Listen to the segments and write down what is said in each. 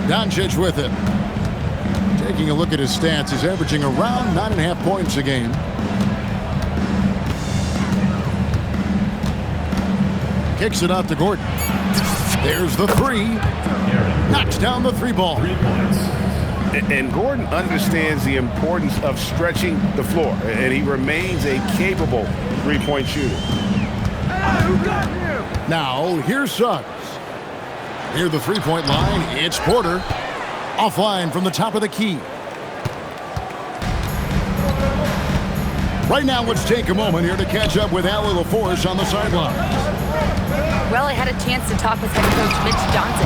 Doncic with it. Taking a look at his stats, he's averaging around 9.5 points a game. Kicks it out to Gordon. There's the three. Knocks down the three ball. 3 points. And Gordon understands the importance of stretching the floor, and he remains a capable three-point shooter. Now, here's Suggs. Near the three-point line, it's Porter. Offline from the top of the key. Right now, let's take a moment here to catch up with Allie LaForce on the sideline. Well, I had a chance to talk with head coach Mitch Johnson.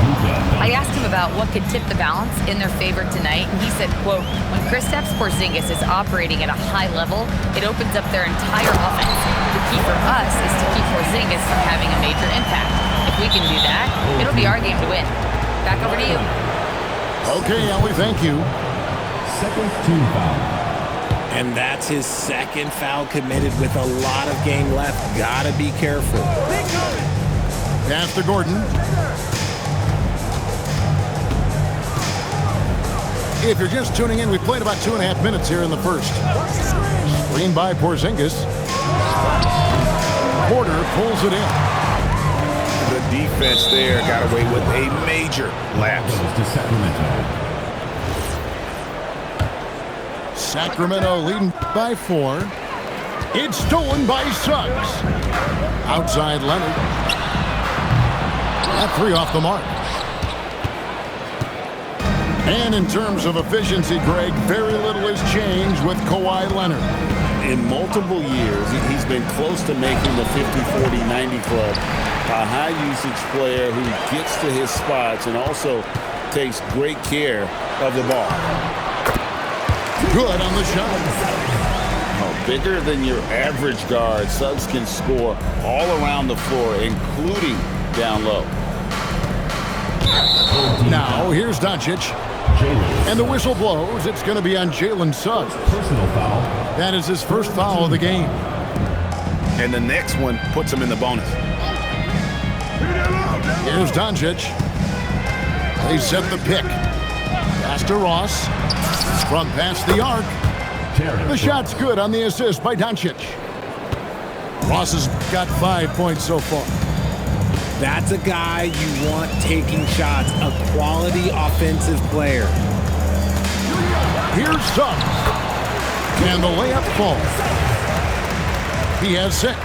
I asked him about what could tip the balance in their favor tonight, and he said, quote, when Kristaps Porzingis is operating at a high level, it opens up their entire offense. The key for us is to keep Porzingis from having a major impact. If we can do that, it'll be our game to win. Back over to you. Okay, Allie, thank you. Second team foul. And that's his second foul committed with a lot of game left. Gotta be careful. Pass to Gordon. If you're just tuning in, we played about 2.5 minutes here in the first. Screen by Porzingis. Porter pulls it in. The defense there got away with a major lapse. To Sacramento. Sacramento leading by 4. It's stolen by Suggs. Outside Leonard. That three off the mark. And in terms of efficiency, Greg, very little has changed with Kawhi Leonard. In multiple years, he's been close to making the 50-40-90 club. A high-usage player who gets to his spots and also takes great care of the ball. Good on the shot. Oh, bigger than your average guard, Suggs can score all around the floor, including down low. Now, here's Doncic. And the whistle blows. It's going to be on Jalen Suggs. Personal foul. That is his first foul of the game. And the next one puts him in the bonus. Here's Doncic. They set the pick. Pass to Ross. From past the arc. The shot's good on the assist by Doncic. Ross has got 5 points so far. That's a guy you want taking shots, a quality offensive player. Here's Suggs. And the layup falls. He has 6.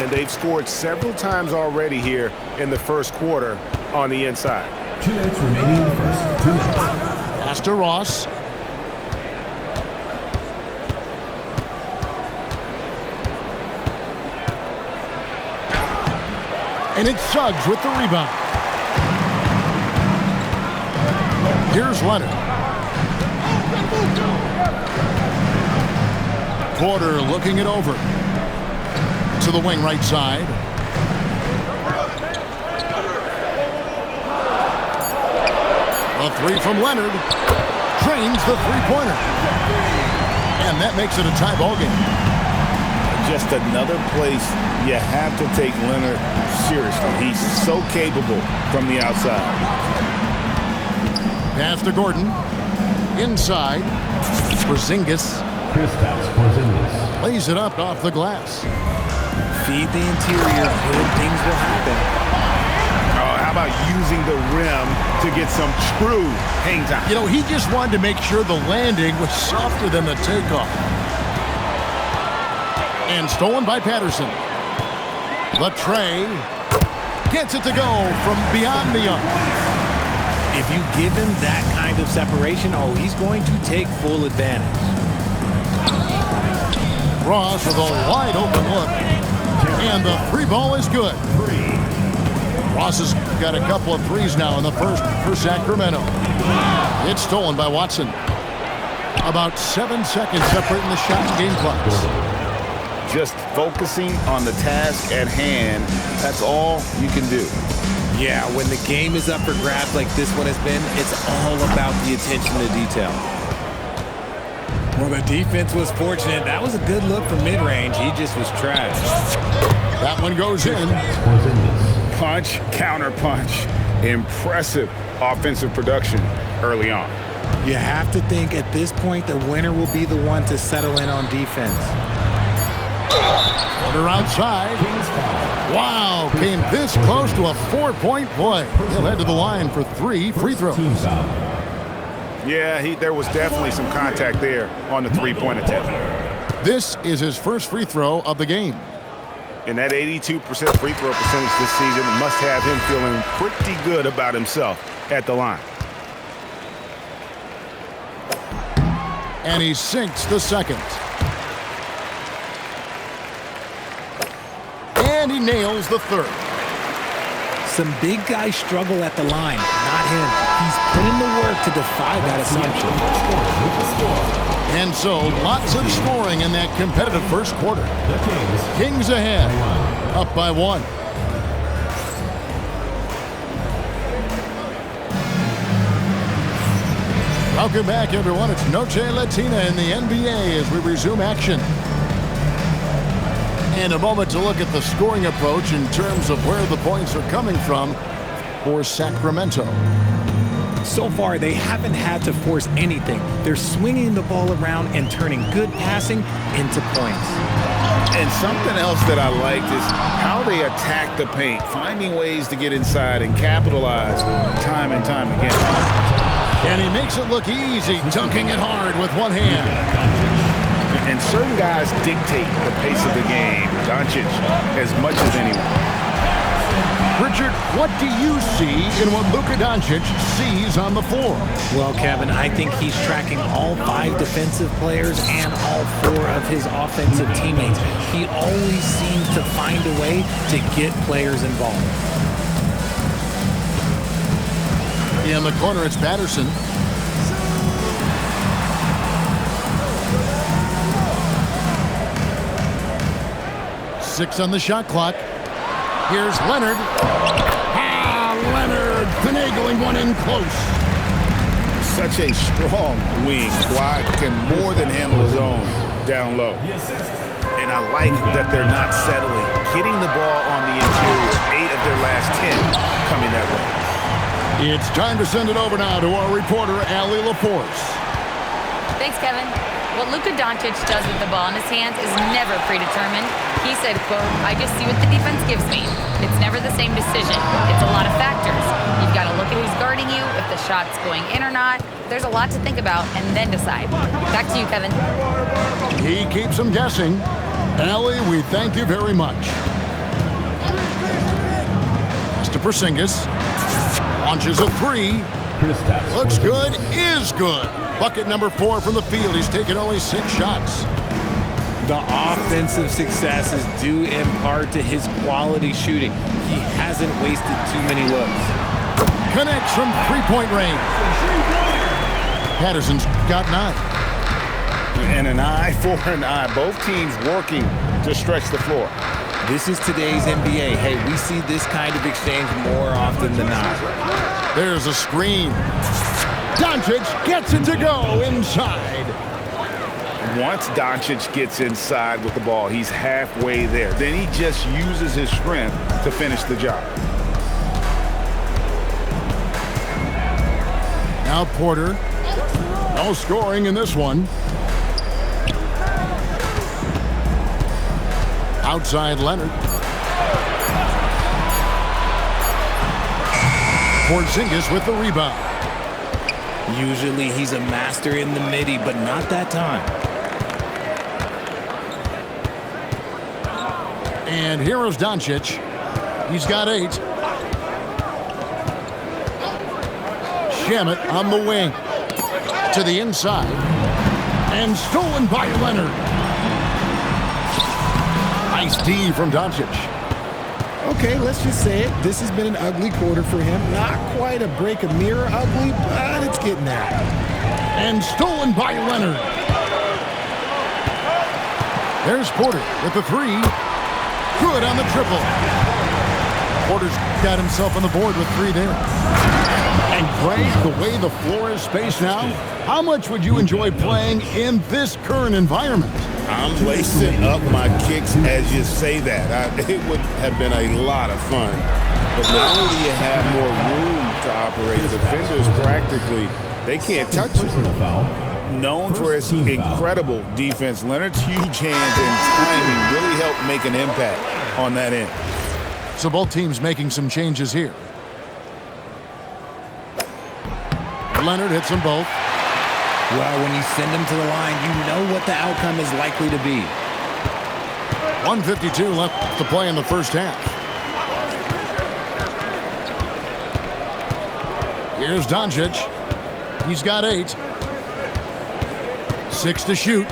And they've scored several times already here in the first quarter on the inside. 2 minutes remaining in the first. 2 minutes. Pass to Ross. And it's Suggs with the rebound. Here's Leonard. Porter looking it over. To the wing right side. A three from Leonard. Drains the three-pointer. And that makes it a tie ball game. Just another place you have to take Leonard seriously. He's so capable from the outside. Pass to Gordon. Inside. Porzingis. Kristaps Porzingis. Lays it up off the glass. Feed the interior, good things will happen. Oh, how about using the rim to get some true hang time? You know, he just wanted to make sure the landing was softer than the takeoff. And stolen by Patterson. The tray gets it to go from beyond the arc. If you give him that kind of separation, oh, he's going to take full advantage. Ross with a wide open look. And the free ball is good. Ross has got a couple of threes now in the first for Sacramento. It's stolen by Watson. About 7 seconds separating the shot and game clocks. Just focusing on the task at hand, that's all you can do. Yeah, when the game is up for grabs like this one has been, it's all about the attention to detail. Well, the defense was fortunate. That was a good look from mid-range. He just was trashed. That one goes in. Punch, counter punch. Impressive offensive production early on. You have to think at this point the winner will be the one to settle in on defense. Porter outside. Wow, came this close to a 4-point play. He'll head to the line for 3 free throws. Yeah, there was definitely some contact there on the three-point attempt. This is his first free throw of the game. And that 82% free throw percentage this season must have him feeling pretty good about himself at the line. And he sinks the second. And he nails the third. Some big guys struggle at the line, not him. He's put in the work to defy that assumption. And so, lots of scoring in that competitive first quarter. Kings ahead, up by 1. Welcome back, everyone. It's Noche Latina in the NBA as we resume action. And a moment to look at the scoring approach in terms of where the points are coming from for Sacramento. So far, they haven't had to force anything. They're swinging the ball around and turning good passing into points. And something else that I liked is how they attack the paint, finding ways to get inside and capitalize time and time again. And he makes it look easy, dunking it hard with one hand. And certain guys dictate the pace of the game, Doncic, as much as anyone. Richard, what do you see in what Luka Doncic sees on the floor? Well, Kevin, I think he's tracking all 5 defensive players and all 4 of his offensive teammates. He always seems to find a way to get players involved. In the corner, it's Patterson. Six on the shot clock. Here's Leonard. Leonard finagling one in close. Such a strong wing. Kawhi can more than handle his own down low. And I like that they're not settling. Getting the ball on the interior, 8 of their last 10 coming that way. It's time to send it over now to our reporter, Allie LaForce. Thanks, Kevin. What Luka Doncic does with the ball in his hands is never predetermined. He said, quote, "I just see what the defense gives me. It's never the same decision. It's a lot of factors. You've got to look at who's guarding you, if the shot's going in or not. There's a lot to think about and then decide." Back to you, Kevin. He keeps them guessing. Allie, we thank you very much. Mr. Porzingis launches a 3. Looks good, is good. Bucket number 4 from the field. He's taken only 6 shots. The offensive success is due in part to his quality shooting. He hasn't wasted too many looks. Connects from 3-point range. Patterson's got 9. And an eye for an eye. Both teams working to stretch the floor. This is today's NBA. Hey, we see this kind of exchange more often than not. There's a screen. Doncic gets it to go inside. Once Doncic gets inside with the ball, he's halfway there. Then he just uses his strength to finish the job. Now Porter. No scoring in this one. Outside Leonard. Porzingis with the rebound. Usually he's a master in the midi, but not that time. And here is Doncic. He's got 8. Shamet on the wing. To the inside. And stolen by Leonard. Nice D from Doncic. Okay, let's just say it. This has been an ugly quarter for him. Not quite a break a mirror ugly, but it's getting there. And stolen by Leonard. There's Porter with the 3. Good on the triple. Porter's got himself on the board with 3 there. And Greg, the way the floor is spaced now, how much would you enjoy playing in this current environment? I'm lacing up my kicks as you say that. It would have been a lot of fun. But not only do you have more room to operate. The defenders practically, they can't touch it. Personal foul. Known for his incredible defense, Leonard's huge hands and timing really helped make an impact on that end. So both teams making some changes here. Leonard hits them both. Well, when you send them to the line, you know what the outcome is likely to be. 1:52 left to play in the first half. Here's Doncic. He's got 8. 6 to shoot.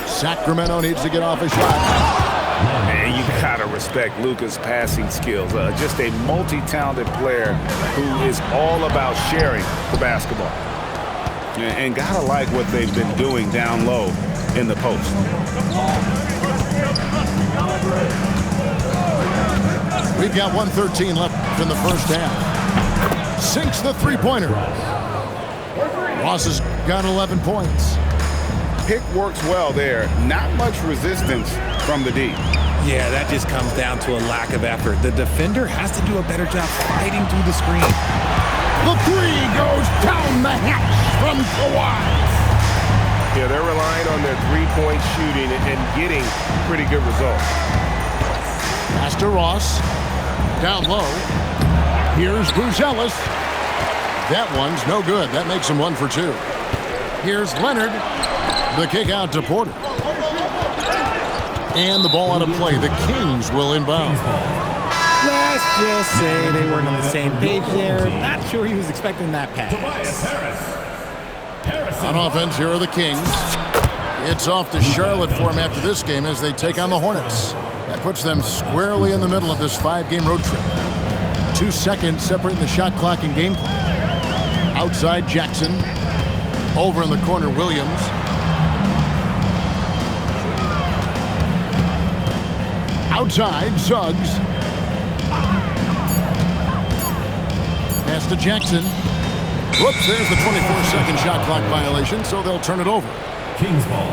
Sacramento needs to get off a shot. And you gotta respect Luka's passing skills. Just a multi-talented player who is all about sharing the basketball. And gotta like what they've been doing down low in the post. We've got 1:13 left in the first half. Sinks the three-pointer. Ross has got 11 points. Pick works well there. Not much resistance from the D. Yeah, that just comes down to a lack of effort. The defender has to do a better job fighting through the screen. The three goes down the hatch from Kawhi. Yeah, they're relying on their three-point shooting and getting pretty good results. Pass to Ross. Down low. Here's Bruce Ellis. That one's no good. That makes him 1 for 2. Here's Leonard. The kick out to Porter. And the ball out of play. The Kings will inbound. Let's just say they weren't on the same page there. Not sure he was expecting that pass. On offense, here are the Kings. It's off to Charlotte for him after this game as they take on the Hornets. That puts them squarely in the middle of this 5-game road trip. 2 seconds separating the shot clock and game clock. Outside Jackson. Over in the corner, Williams. Outside, Suggs. Pass to Jackson. Whoops, there's the 24-second shot clock violation, so they'll turn it over. Kings ball.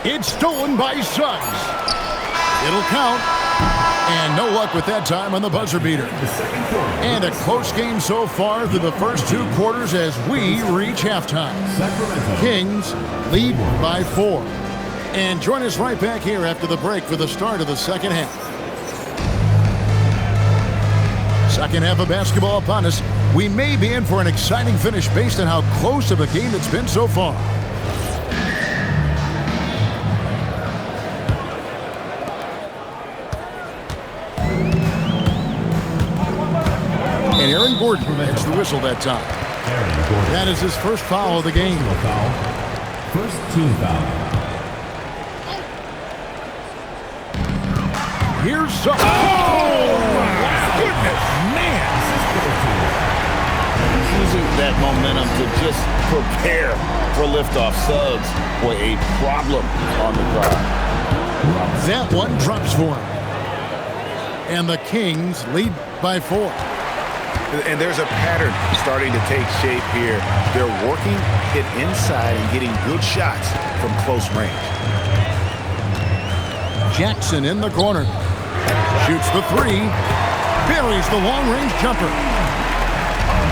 It's stolen by Suggs. It'll count. And no luck with that time on the buzzer beater. And a close game so far through the first 2 quarters as we reach halftime. Kings lead by 4. And join us right back here after the break for the start of the second half. Second half of basketball upon us. We may be in for an exciting finish based on how close of a game it's been so far. And Aaron Gordon hits the whistle that time. That is his first foul of the game. First team foul. Here's some. Oh, my goodness, man. Using that momentum to just prepare for liftoff. Suggs for a problem on the drive. That one drops for him. And the Kings lead by 4. And there's a pattern starting to take shape here. They're working it inside and getting good shots from close range. Jackson in the corner. Shoots the 3. Buries the long-range jumper.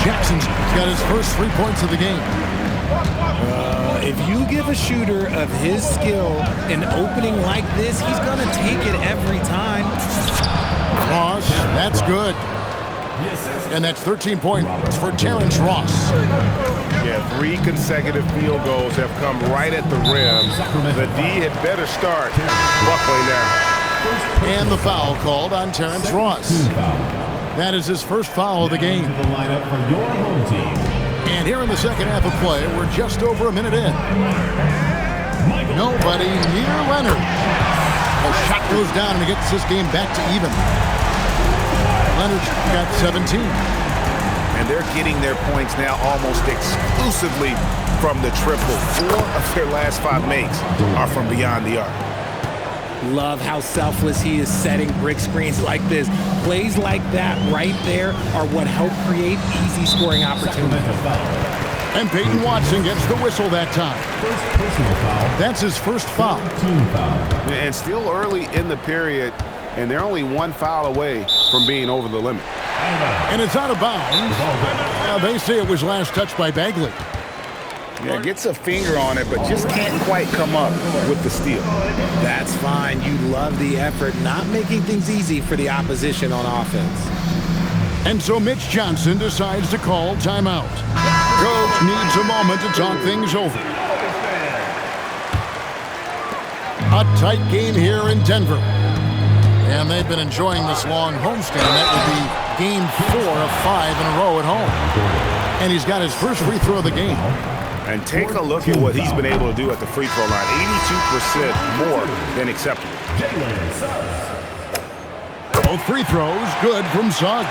Jackson's got his first 3 points of the game. If you give a shooter of his skill an opening like this, he's going to take it every time. Ross, that's good. And that's 13 points for Terrence Ross. Yeah, 3 consecutive field goals have come right at the rim. The D had better start buckling now. And the foul called on Terrence Ross. That is his first foul of the game. The lineup for your home team. And here in the second half of play, we're just over a minute in. Nobody near Leonard. The shot goes down and it gets this game back to even. Leonard's got 17. And they're getting their points now almost exclusively from the triple. 4 of their last 5 makes are from beyond the arc. Love how selfless he is setting brick screens like this. Plays like that right there are what help create easy scoring opportunities. And Peyton Watson gets the whistle that time. First personal foul. That's his first foul. Team foul. And still early in the period, and they're only one foul away from being over the limit. And it's out of bounds. They say it was last touched by Bagley. Yeah, gets a finger on it, but just can't quite come up with the steal. That's fine. You love the effort, not making things easy for the opposition on offense. And so Mitch Johnson decides to call timeout. Coach needs a moment to talk things over. A tight game here in Denver. And they've been enjoying this long homestand. That would be game 4 of 5 in a row at home. And he's got his first free throw of the game. And take a look at what he's been able to do at the free throw line. 82% more than acceptable. Both free throws good from Suggs.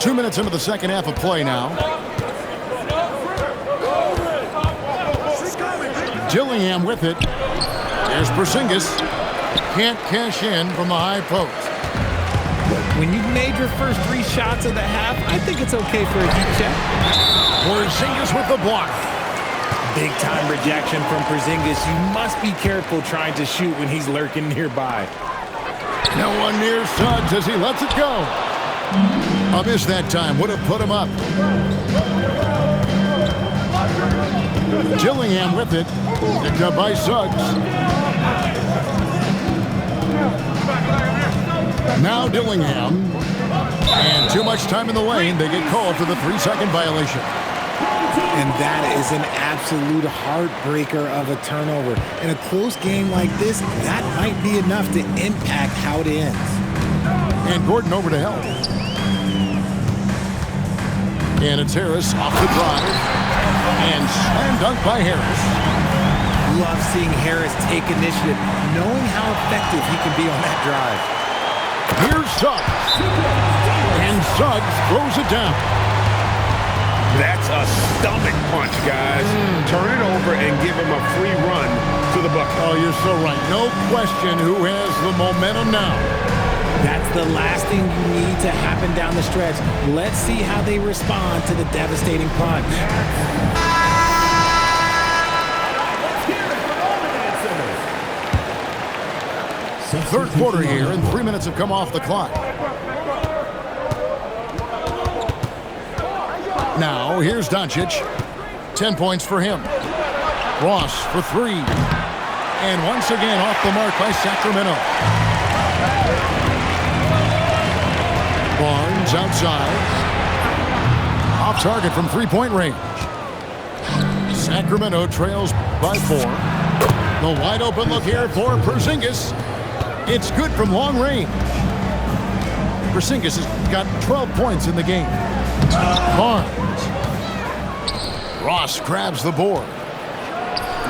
2 minutes into the second half of play now. Dillingham with it. There's Porzingis. Can't cash in from the high post. When you've made your first 3 shots of the half, I think it's okay for a heat check. Porzingis with the block. Big time rejection from Porzingis. You must be careful trying to shoot when he's lurking nearby. No one near Suggs as he lets it go. A miss that time would have put him up. Dillingham with it. Picked up by Suggs. Now Dillingham. And too much time in the lane. They get called for the 3-second violation. And that is an absolute heartbreaker of a turnover. In a close game like this, that might be enough to impact how it ends. And Gordon over to help. And it's Harris off the drive. And slam dunk by Harris. Love seeing Harris take initiative, knowing how effective he can be on that drive. Here's Suggs. And Suggs throws it down. That's a stomach punch, guys. Turn it over and give him a free run to the bucket. Oh, you're so right. No question who has the momentum now. That's the last thing you need to happen down the stretch. Let's see how they respond to the devastating punch. Third quarter here, and 3 minutes have come off the clock. Now, here's Doncic. 10 points for him. Ross for 3. And once again off the mark by Sacramento. Barnes outside. Off target from three-point range. Sacramento trails by 4. The wide open look here for Porzingis. It's good from long range. Porzingis has got 12 points in the game. Barnes. Ross grabs the board.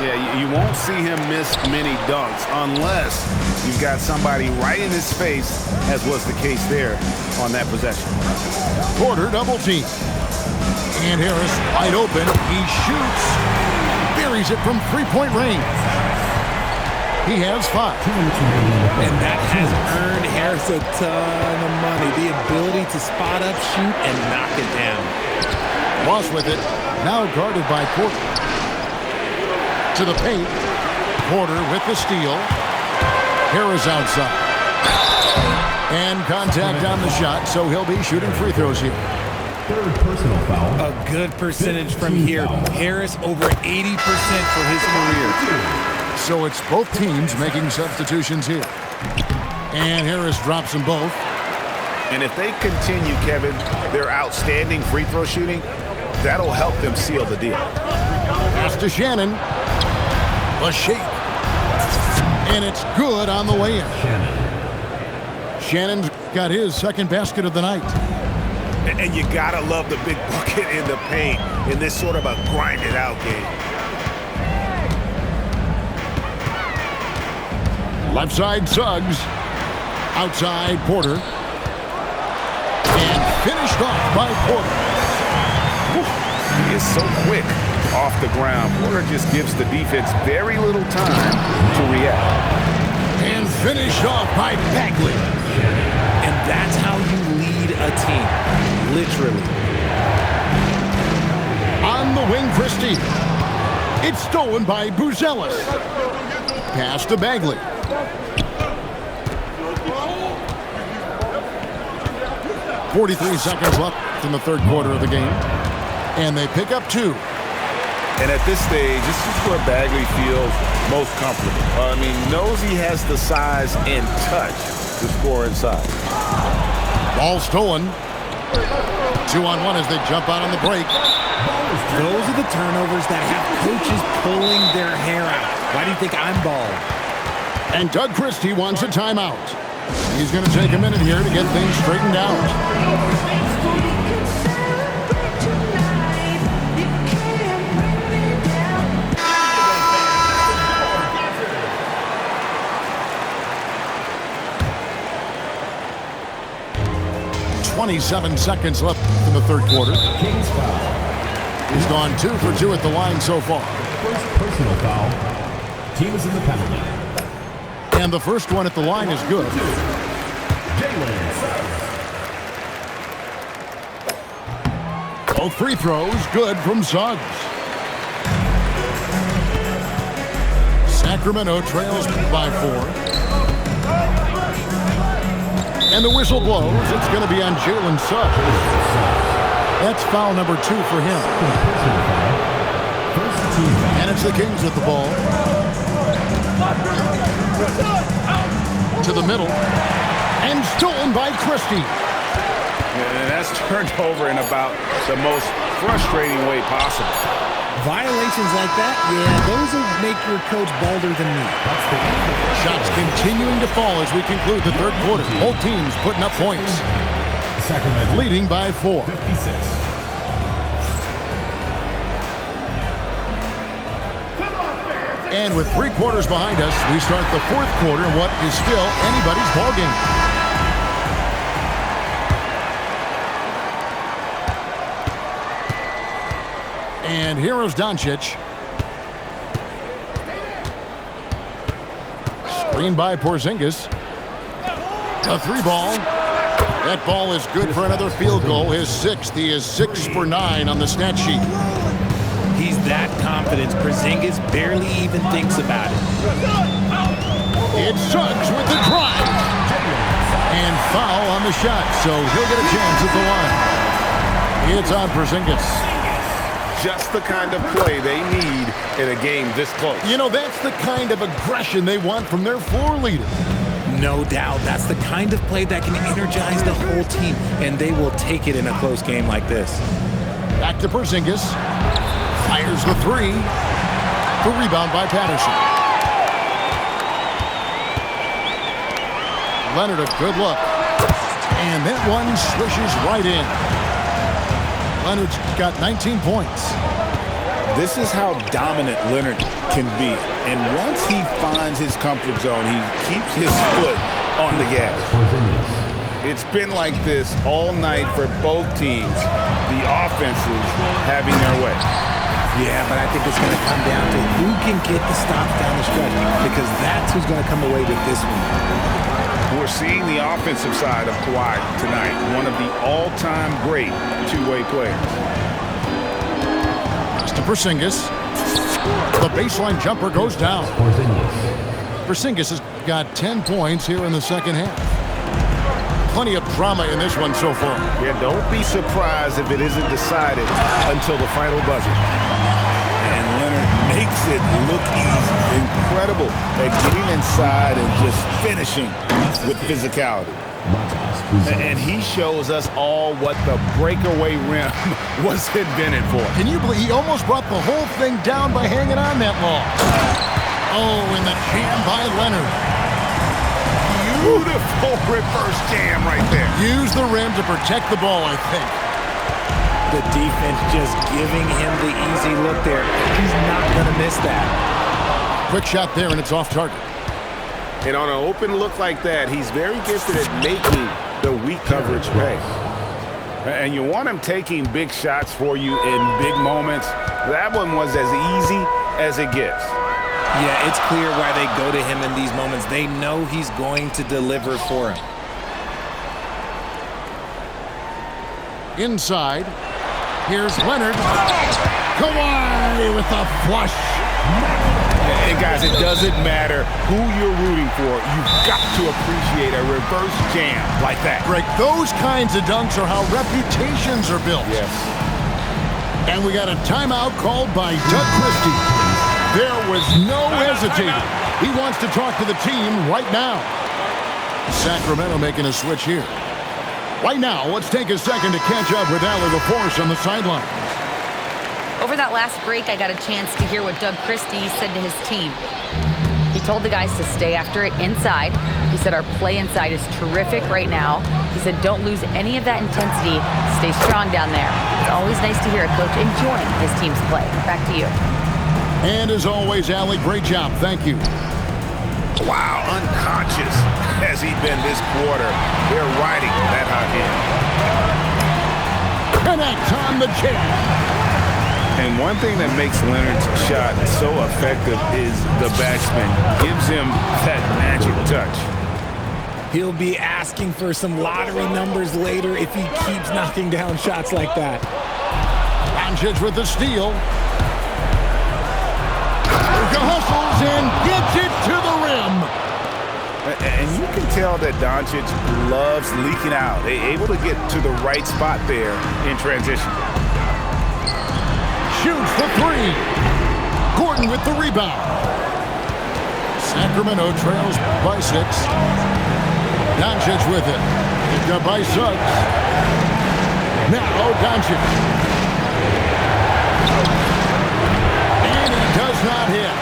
Yeah, you won't see him miss many dunks unless you've got somebody right in his face, as was the case there on that possession. Porter double team. And Harris wide open. He shoots. Buries it from three-point range. He has 5. And that has earned Harris a ton of money. The ability to spot up, shoot, and knock it down. Ross with it. Now guarded by Porter. To the paint. Porter with the steal. Harris outside. And contact on the shot, so he'll be shooting free throws here. Third personal foul. A good percentage from here. Harris over 80% for his career. So it's both teams making substitutions here. And Harris drops them both. And if they continue, Kevin, their outstanding free throw shooting, that'll help them seal the deal. Pass to Shannon. A shake. And it's good on the way in. Shannon's got his second basket of the night. And you gotta love the big bucket in the paint in this sort of a grinded out game. Left side Suggs. Outside Porter. And finished off by Porter. He is so quick off the ground. Porter just gives the defense very little time to react. And finished off by Bagley. And that's how you lead a a team, literally. On the wing, Christie. It's stolen by Buzelis. Pass to Bagley. .43 seconds left in the third quarter of the game. And they pick up 2. And at this stage, this is where Bagley feels most comfortable. Knows he has the size and touch to score inside. Ball stolen. 2-on-1 as they jump out on the break. Those are the turnovers that have coaches pulling their hair out. Why do you think I'm bald? And Doug Christie wants a timeout. He's going to take a minute here to get things straightened out. 27 seconds left in the third quarter. Kings foul. He's gone 2 for 2 at the line so far. First personal foul. Team is in the penalty. And the first one at the line is good. Both free throws good from Suggs. Sacramento trails by 4. And the whistle blows. It's going to be on Jalen Suggs. That's foul number 2 for him. And it's the Kings with the ball. To the middle. And stolen by Christie. And that's turned over in about the most frustrating way possible. Violations like that, yeah, those will make your coach bolder than me. Shots continuing to fall as we conclude the third quarter. Both teams putting up points. Sacramento Leading by 4. 56. And with 3 quarters behind us, we start the fourth quarter in what is still anybody's ballgame. And here is Doncic. Screened by Porzingis. A 3 ball. That ball is good for another field goal. His 6th. He is 6 for 9 on the stat sheet. He's that confident. Porzingis barely even thinks about it. It's Suggs with the drive. And foul on the shot, so he'll get a chance at the line. It's on Porzingis. Just the kind of play they need in a game this close. You know, that's the kind of aggression they want from their floor leader. No doubt. That's the kind of play that can energize the whole team, and they will take it in a close game like this. Back to Porzingis. Fires the 3. The rebound by Patterson. Leonard, a good look. And that one swishes right in. Leonard's got 19 points. This is how dominant Leonard can be. And once he finds his comfort zone, he keeps his foot on the gas. It's been like this all night for both teams. The offenses having their way. Yeah, but I think it's going to come down to who can get the stops down the stretch, because that's who's going to come away with this one. We're seeing the offensive side of Kawhi tonight, one of the all-time great two-way players. To Porzingis. The baseline jumper goes down. Porzingis has got 10 points here in the second half. Plenty of drama in this one so far. Yeah, don't be surprised if it isn't decided until the final buzzer. And Leonard makes it look easy. Incredible at getting inside and just finishing with physicality. And he shows us all what the breakaway rim was invented for. Can you believe he almost brought the whole thing down by hanging on that long? Oh, and the jam by Leonard. Beautiful reverse jam right there. Use the rim to protect the ball, I think. The defense just giving him the easy look there. He's not going to miss that. Quick shot there, and it's off target. And on an open look like that, he's very gifted at making the weak coverage pay. And you want him taking big shots for you in big moments. That one was as easy as it gets. Yeah, it's clear why they go to him in these moments. They know he's going to deliver for him. inside. Here's Leonard. Kawhi with a flush. And guys, it doesn't matter who you're rooting for. You've got to appreciate a reverse jam like that. Greg, those kinds of dunks are how reputations are built. Yes. And we got a timeout called by Doug Christie. There was no hesitating. He wants to talk to the team right now. Sacramento making a switch here. Right now, let's take a second to catch up with Allie LaForce on the sideline. Over that last break, I got a chance to hear what Doug Christie said to his team. He told the guys to stay after it inside. He said our play inside is terrific right now. He said don't lose any of that intensity. Stay strong down there. It's always nice to hear a coach enjoying his team's play. Back to you. And as always, Allie, great job. Thank you. Wow, unconscious has he been this quarter. They're riding that hot hand. Connect on the jam. And one thing that makes Leonard's shot so effective is the backspin. Gives him that magic touch. He'll be asking for some lottery numbers later if he keeps knocking down shots like that. Doncic with the steal. Luka hustles and gets it to the rim. And you can tell that Doncic loves leaking out. They're able to get to the right spot there in transition. Shoots the three. Gordon with the rebound. Sacramento trails by 6. Doncic with it. Picked up by Suggs. Now Doncic. And he does not hit.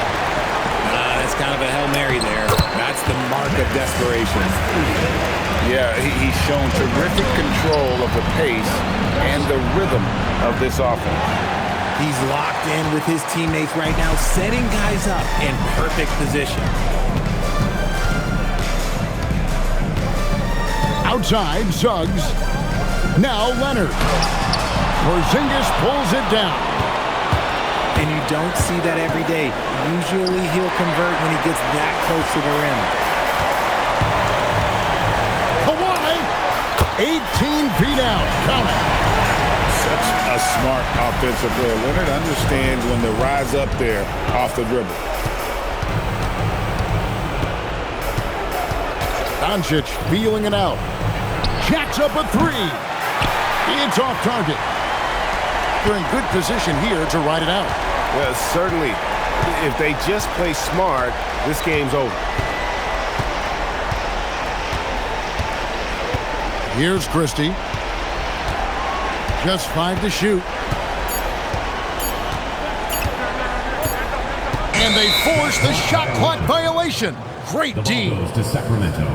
That's kind of a Hail Mary there. That's the mark of desperation. Yeah, he's shown terrific control of the pace and the rhythm of this offense. He's locked in with his teammates right now, setting guys up in perfect position. Outside, Suggs. Now Leonard. Porzingis pulls it down. And you don't see that every day. Usually he'll convert when he gets that close to the rim. Kawhi, 18 feet out. Count it. Such a smart offensive player. Leonard understands when to rise up there off the dribble. Doncic feeling it out. Jacks up a 3. It's off target. They're in good position here to ride it out. Well, certainly, if they just play smart, this game's over. Here's Christie. Just 5 to shoot. And they force the shot clock violation. Great D. Goes to Sacramento.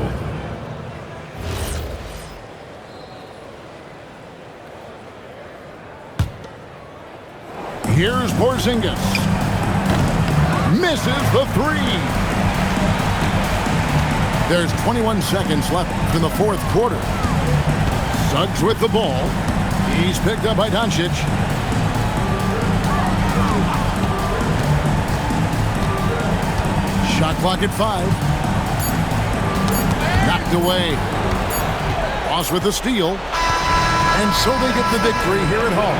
Here's Porzingis. Misses the 3. There's 21 seconds left in the 4th quarter. Suggs with the ball. He's picked up by Doncic. Shot clock at 5. Knocked away. Ross with the steal. And so they get the victory here at home.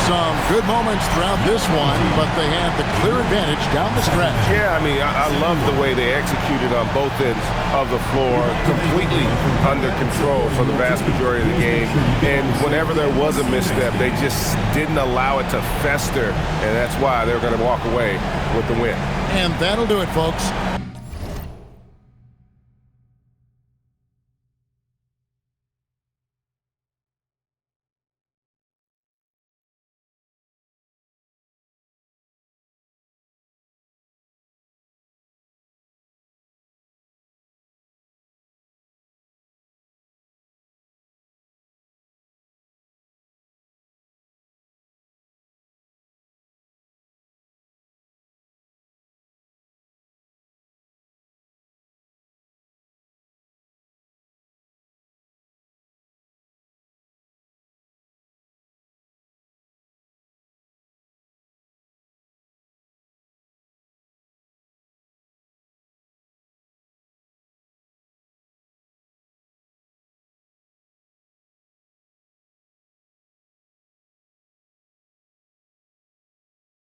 Some good moments throughout this one, but they have the clear advantage down the stretch. Yeah, I mean, I love the way they executed on both ends of the floor, completely under control for the vast majority of the game. And whenever there was a misstep, they just didn't allow it to fester, and that's why they're going to walk away with the win. And that'll do it, folks.